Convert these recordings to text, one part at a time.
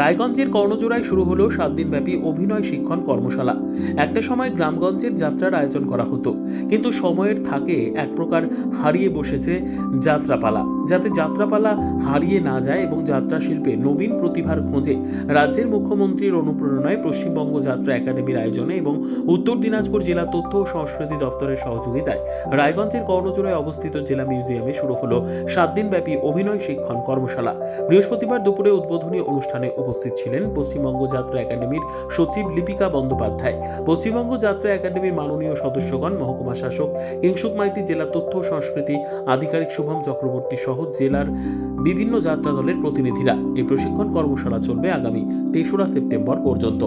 রায়গঞ্জের কর্ণজোড়ায় শুরু হলো 7 দিনব্যাপী অভিনয় শিক্ষণ কর্মশালা। একটা সময় গ্রামগঞ্জের যাত্রার আয়োজন করা হতো, কিন্তু সময়ের থাকে এক প্রকার হারিয়ে বসেছে যাত্রাপালা। যাতে যাত্রাপালা হারিয়ে না যায় এবং যাত্রা শিল্পে নবীন প্রতিভার খোঁজে রাজ্যের মুখ্যমন্ত্রীর অনুপ্রেরণায় পশ্চিমবঙ্গ যাত্রা একাডেমির আয়োজনে এবং উত্তর দিনাজপুর জেলা তথ্য ও সংস্কৃতি দপ্তরের সহযোগিতায় রায়গঞ্জের কর্ণজোড়ায় অবস্থিত জেলা মিউজিয়ামে শুরু হলো 7 দিনব্যাপী অভিনয় শিক্ষণ কর্মশালা। বৃহস্পতিবার দুপুরে উদ্বোধনী অনুষ্ঠানে উপস্থিত ছিলেন পশ্চিমবঙ্গ যাত্রা একাডেমির সচিব লিপিকা বন্দ্যোপাধ্যায়, পশ্চিমবঙ্গ যাত্রা একাডেমির মাননীয় সদস্যগণ, মহকুমা শাসক কিংসুক মাইতি, জেলা তথ্য ও সংস্কৃতি আধিকারিক শুভম চক্রবর্তী সহ জেলার বিভিন্ন যাত্রা দলের প্রতিনিধিরা। এই প্রশিক্ষণ কর্মশালা চলবে আগামী 3রা সেপ্টেম্বর পর্যন্ত।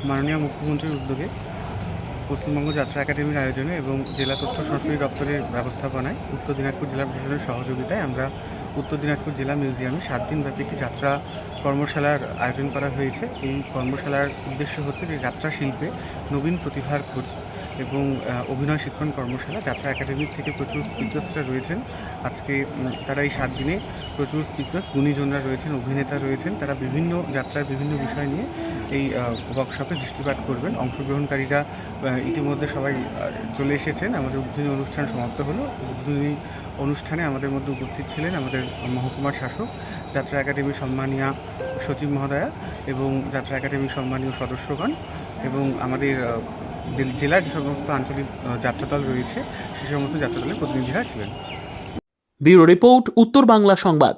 মাননীয় মুখ্যমন্ত্রীর উদ্যোগে পশ্চিমবঙ্গ যাত্রা একাডেমির আয়োজনে এবং জেলা তথ্য সংস্কৃতি দপ্তরের ব্যবস্থাপনায় উত্তর দিনাজপুর জেলা প্রশাসনের সহযোগিতায় আমরা উত্তর দিনাজপুর জেলা মিউজিয়ামে 7 দিনব্যাপী একটি যাত্রা কর্মশালার আয়োজন করা হয়েছে। এই কর্মশালার উদ্দেশ্য হচ্ছে যে যাত্রা শিল্পে নবীন প্রতিভার খোঁজ এবং অভিনয় শিক্ষণ কর্মশালা। যাত্রা একাডেমির থেকে প্রচুর স্পিকার্সরা রয়েছেন আজকে, তারা এই 7 দিনে প্রচুর স্পিকার্স, গুণীজনরা রয়েছেন, অভিনেতা রয়েছেন, তারা বিভিন্ন যাত্রার বিভিন্ন বিষয় নিয়ে এই ওয়ার্কশপে দৃষ্টিপাত করবেন। অংশগ্রহণকারীরা ইতিমধ্যে সবাই চলে এসেছেন। আমাদের উদ্বোধনী অনুষ্ঠান সমাপ্ত হলো। উদ্বোধনী অনুষ্ঠানে আমাদের মধ্যে উপস্থিত ছিলেন আমাদের মহকুমার শাসক, যাত্রা একাডেমির সম্মানীয় সচিব মহোদয়া এবং যাত্রা একাডেমির সম্মানীয় সদস্যগণ এবং আমাদের জেলার যে সমস্ত আঞ্চলিক যাত্রাদল রয়েছে সে সমস্ত যাত্রাদলের প্রতিনিধিরা ছিলেন। ব্যুরো রিপোর্ট, উত্তর বাংলা সংবাদ।